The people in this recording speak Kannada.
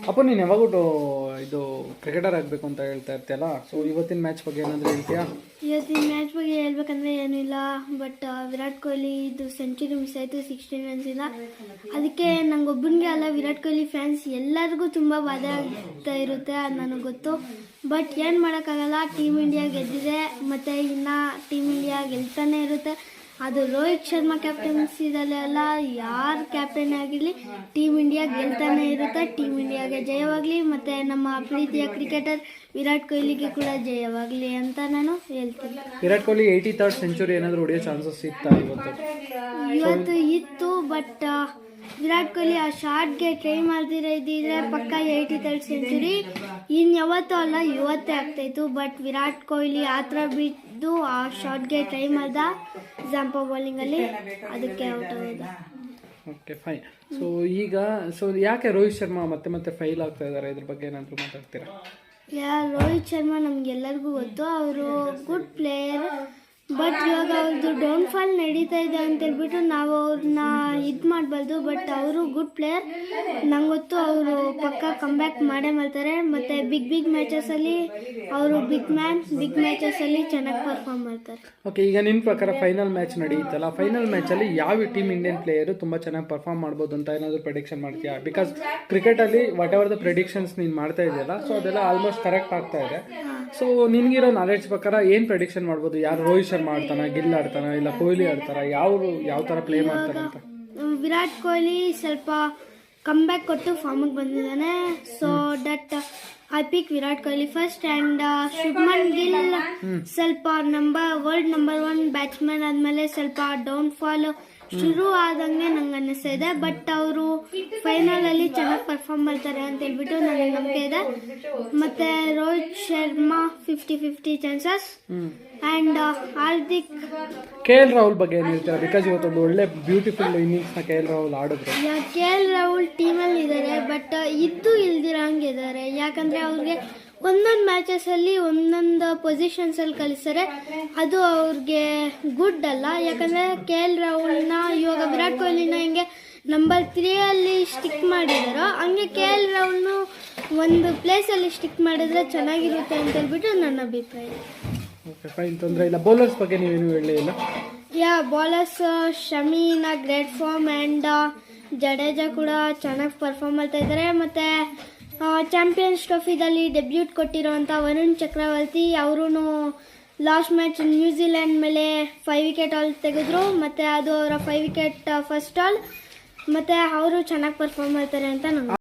ಅಪ್ಪ ನೀನು ಯಾವಾಗೂ ಇದು ಕ್ರಿಕೆಟರ್ ಆಗಬೇಕು ಅಂತ ಹೇಳ್ತಾ ಇರ್ತೀಯಲ್ಲ, ಸೊ ಇವತ್ತಿನ ಮ್ಯಾಚ್ ಬಗ್ಗೆ ಏನಾದರೂ ಹೇಳ್ತೀಯಾ? ಇವತ್ತಿನ ಮ್ಯಾಚ್ ಬಗ್ಗೆ ಹೇಳ್ಬೇಕಂದ್ರೆ ಏನೂ ಇಲ್ಲ, ಬಟ್ ವಿರಾಟ್ ಕೊಹ್ಲಿ ಇದು ಸೆಂಚುರಿ ಮಿಸ್ ಆಯಿತು, 16 ರನ್ಸ್ ಇಲ್ಲ. ಅದಕ್ಕೆ ನಂಗೊಬ್ಬನಿಗೆ ಅಲ್ಲ, ವಿರಾಟ್ ಕೊಹ್ಲಿ ಫ್ಯಾನ್ಸ್ ಎಲ್ಲರಿಗೂ ತುಂಬ ಬಾಧೆ ಆಗ್ತಾ ಇರುತ್ತೆ, ಅದು ನನಗೆ ಗೊತ್ತು. ಬಟ್ ಏನು ಮಾಡೋಕ್ಕಾಗಲ್ಲ, ಟೀಮ್ ಇಂಡಿಯಾ ಗೆದ್ದಿದೆ, ಮತ್ತು ಇನ್ನು ಟೀಮ್ ಇಂಡಿಯಾ ಗೆಲ್ತಾನೆ ಇರುತ್ತೆ. ಅದು ರೋಹಿತ್ ಶರ್ಮಾ ಕ್ಯಾಪ್ಟನ್ಸಿದಲ್ಲೇ ಅಲ್ಲ, ಯಾರು ಕ್ಯಾಪ್ಟನ್ ಆಗಿರಲಿ ಟೀಮ್ ಇಂಡಿಯಾ ಗೆಲ್ತಾನೆ ಇರುತ್ತೆ. ಟೀಮ್ ಇಂಡಿಯಾಗೆ ಜಯವಾಗಲಿ, ಮತ್ತು ನಮ್ಮ ಪ್ರೀತಿಯ ಕ್ರಿಕೆಟರ್ ವಿರಾಟ್ ಕೊಹ್ಲಿಗೆ ಕೂಡ ಜಯವಾಗಲಿ ಅಂತ ನಾನು ಹೇಳ್ತೀನಿ. ವಿರಾಟ್ ಕೊಹ್ಲಿ 83rd ಸೆಂಚುರಿ ಏನಾದರೂ ಹೊಡೆಯೋ ಚಾನ್ಸಸ್ ಇತ್ತಾ ಇವತ್ತು ಇತ್ತು, ಬಟ್ ವಿರಾಟ್ ಕೊಹ್ಲಿ ಆ ಶಾರ್ಟ್ಗೆ ಟ್ರೈ ಮಾಡ್ದಿದ್ರೆ ಪಕ್ಕ 83rd ಸೆಂಚುರಿ ಯಾವತ್ತೂ ಅಲ್ಲ, ಇವತ್ತೇ ಆಗ್ತಾಯಿತ್ತು. ಬಟ್ ವಿರಾಟ್ ಕೊಹ್ಲಿ ಆ ಥರ ಬಿದ್ದು ಆ ಶಾರ್ಟ್ಗೆ ಟ್ರೈ ಮಾಡ್ದ ಜಾಂಪಾ ಬೌಲಿಂಗಲ್ಲಿ, ಅದಕ್ಕೆ ಔಟ್ ಆಗೋದು. Okay fine. ಸೊ ಯಾಕೆ ರೋಹಿತ್ ಶರ್ಮಾ ಮತ್ತೆ ಫೈಲ್ ಆಗ್ತಾ ಇದ್ದಾರೆ, ಇದ್ರ ಬಗ್ಗೆ ಏನಾದರೂ ಮಾತಾಡ್ತೀರಾ? ರೋಹಿತ್ ಶರ್ಮಾ ನಮ್ಗೆಲ್ಲರಿಗೂ ಗೊತ್ತು, ಅವರು ಗುಡ್ ಪ್ಲೇಯರ್. ಬಟ್ ಇವಾಗ ಅವ್ರದ್ದು ಡೌನ್ಫಾಲ್ ನಡೀತಾ ಇದೆ ಅಂತೇಳ್ಬಿಟ್ಟು ನಾವು ಅವ್ರನ್ನ ಇದು ಮಾಡಬಾರ್ದು. ಬಟ್ ಅವರು ಗುಡ್ ಪ್ಲೇಯರ್, ನಂಗೆ ಗೊತ್ತು ಅವರು ಪಕ್ಕ ಕಮ್ಬ್ಯಾಕ್ ಮಾಡೇ ಮಾಡ್ತಾರೆ. ಮತ್ತು ಬಿಗ್ ಮ್ಯಾಚಸಲ್ಲಿ ಅವರು ಬಿಗ್ ಮ್ಯಾಚಸಲ್ಲಿ ಚೆನ್ನಾಗಿ ಪರ್ಫಾರ್ಮ್ ಮಾಡ್ತಾರೆ. ಓಕೆ, ಈಗ ನಿಮ್ಮ ಪ್ರಕಾರ ಫೈನಲ್ ಮ್ಯಾಚ್ ನಡೆಯುತ್ತಲ್ಲ, ಫೈನಲ್ ಮ್ಯಾಚಲ್ಲಿ ಯಾವ ಟೀಮ್ ಇಂಡಿಯನ್ ಪ್ಲೇಯರು ತುಂಬ ಚೆನ್ನಾಗಿ ಪರ್ಫಾರ್ಮ್ ಮಾಡ್ಬೋದು ಅಂತ ಏನಾದರೂ ಪ್ರೆಡಿಕ್ಷನ್ ಮಾಡ್ತೀಯಾ? ಬಿಕಾಸ್ ಕ್ರಿಕೆಟಲ್ಲಿ ವಾಟ್ ಎವರ್ ದ ಪ್ರೆಡಿಕ್ಷನ್ಸ್ ನೀನು ಮಾಡ್ತಾ ಇದೆಯಲ್ಲ, ಸೊ ಅದೆಲ್ಲ ಆಲ್ಮೋಸ್ಟ್ ಕರೆಕ್ಟ್ ಆಗ್ತಾ ಇದೆ. ಸೊ ನಿನಗಿರೋ ನಾಲೆಡ್ಜ್ ಪ್ರಕಾರ ಏನು ಪ್ರೆಡಿಕ್ಷನ್ ಮಾಡ್ಬೋದು? ಯಾರು ರೋಹಿತ್ ಶರ್ಮಾ ಆಡ್ತಾನ, ಗಿಲ್ ಆಡ್ತಾನ, ಇಲ್ಲ ಕೊಹ್ಲಿ ಆಡ್ತಾರ, ಯಾವ ಥರ ಪ್ಲೇ ಮಾಡ್ತಾರೆ ಅಂತ? ವಿರಾಟ್ ಕೊಹ್ಲಿ ಸ್ವಲ್ಪ ಕಮ್ಬ್ಯಾಕ್ ಕೊಟ್ಟು ಫಾರ್ಮಿಗೆ ಬಂದಿದ್ದಾನೆ, so that I pick Virat Kohli first. And Shubman Gill ಸ್ವಲ್ಪ ವರ್ಲ್ಡ್ ನಂಬರ್ 1 ಬ್ಯಾಟ್ಸ್ಮನ್ ಆದಮೇಲೆ ಸ್ವಲ್ಪ ಡೌನ್ಫಾಲ್ ಶುರು ಆದಂಗೆ ನಂಗೆ ಅನ್ನಿಸ್ತಾ ಇದೆ. ಬಟ್ ಅವರು ಫೈನಲಲ್ಲಿ ಚೆನ್ನಾಗಿ ಪರ್ಫಾರ್ಮ್ ಮಾಡ್ತಾರೆ ಅಂತ ಹೇಳ್ಬಿಟ್ಟು ನನಗೆ ನಂಬಿಕೆ ಇದೆ. ಮತ್ತು Rohit Sharma 50-50 chances. And Hardik KL Rahul ಬಗ್ಗೆ ಏನು ಹೇಳ್ತಾರೆ? ಬಿಕಾಸ್ ಇವತ್ತೊಂದು ಒಳ್ಳೆ ಬ್ಯೂಟಿಫುಲ್ ಇನ್ನಿಂಗ್ಸ್ನ KL ರಾಹುಲ್ ಆಡಿದ್ರು. KL ರಾಹುಲ್ ಟೀಮಲ್ಲಿ ಇದ್ದಾರೆ, ಬಟ್ ಇಲ್ದಿರಂಗೆ ಇದ್ದಾರೆ. ಯಾಕಂದರೆ ಅವ್ರಿಗೆ ಒಂದೊಂದು ಮ್ಯಾಚಸಲ್ಲಿ ಒಂದೊಂದು ಪೊಸಿಷನ್ಸಲ್ಲಿ ಕಳಿಸ್ತಾರೆ, ಅದು ಅವ್ರಿಗೆ ಗುಡ್ ಅಲ್ಲ. ಯಾಕಂದರೆ KL ರಾಹುಲ್ನ ಇವಾಗ ವಿರಾಟ್ ಕೊಹ್ಲಿನ ಹಿಂಗೆ ನಂಬರ್ 3 ಸ್ಟಿಕ್ ಮಾಡಿದಾರೋ ಹಂಗೆ KL ರಾಹುಲ್ನು ಒಂದು ಪ್ಲೇಸಲ್ಲಿ ಸ್ಟಿಕ್ ಮಾಡಿದ್ರೆ ಚೆನ್ನಾಗಿರುತ್ತೆ ಅಂತ ಹೇಳ್ಬಿಟ್ಟು ನನ್ನ ಅಭಿಪ್ರಾಯ. ಓಕೆ ಫೈನ್, ತೊಂದರೆ ಇಲ್ಲ. ಬೌಲರ್ಸ್ ಬಗ್ಗೆ ನೀವೇನು ಹೇಳಲಿಲ್ಲ? ಬೌಲರ್ಸ್ ಶಮೀನ ಗ್ರೇಟ್ ಫಾರ್ಮ್, ಆ್ಯಂಡ್ ಜಡೇಜಾ ಕೂಡ ಚೆನ್ನಾಗಿ ಪರ್ಫಾರ್ಮ್ ಮಾಡ್ತಾ ಇದ್ದಾರೆ. ಮತ್ತು ಚಾಂಪಿಯನ್ಸ್ ಟ್ರೋಫಿದಲ್ಲಿ ಡೆಬ್ಯೂಟ್ ಕೊಟ್ಟಿರೋವಂಥ ವರುಣ್ ಚಕ್ರವರ್ತಿ ಅವರು ಲಾಸ್ಟ್ ಮ್ಯಾಚ್ ನ್ಯೂಜಿಲೆಂಡ್ ಮೇಲೆ 5 ವಿಕೆಟ್ ಆಲ್ ತೆಗೆದ್ರು, ಮತ್ತು ಅದು ಅವರ 5 ವಿಕೆಟ್ ಫಸ್ಟ್ ಆಲ್, ಮತ್ತು ಅವರು ಚೆನ್ನಾಗಿ ಪರ್ಫಾರ್ಮ್ ಮಾಡ್ತಾರೆ ಅಂತ ನಂಗೆ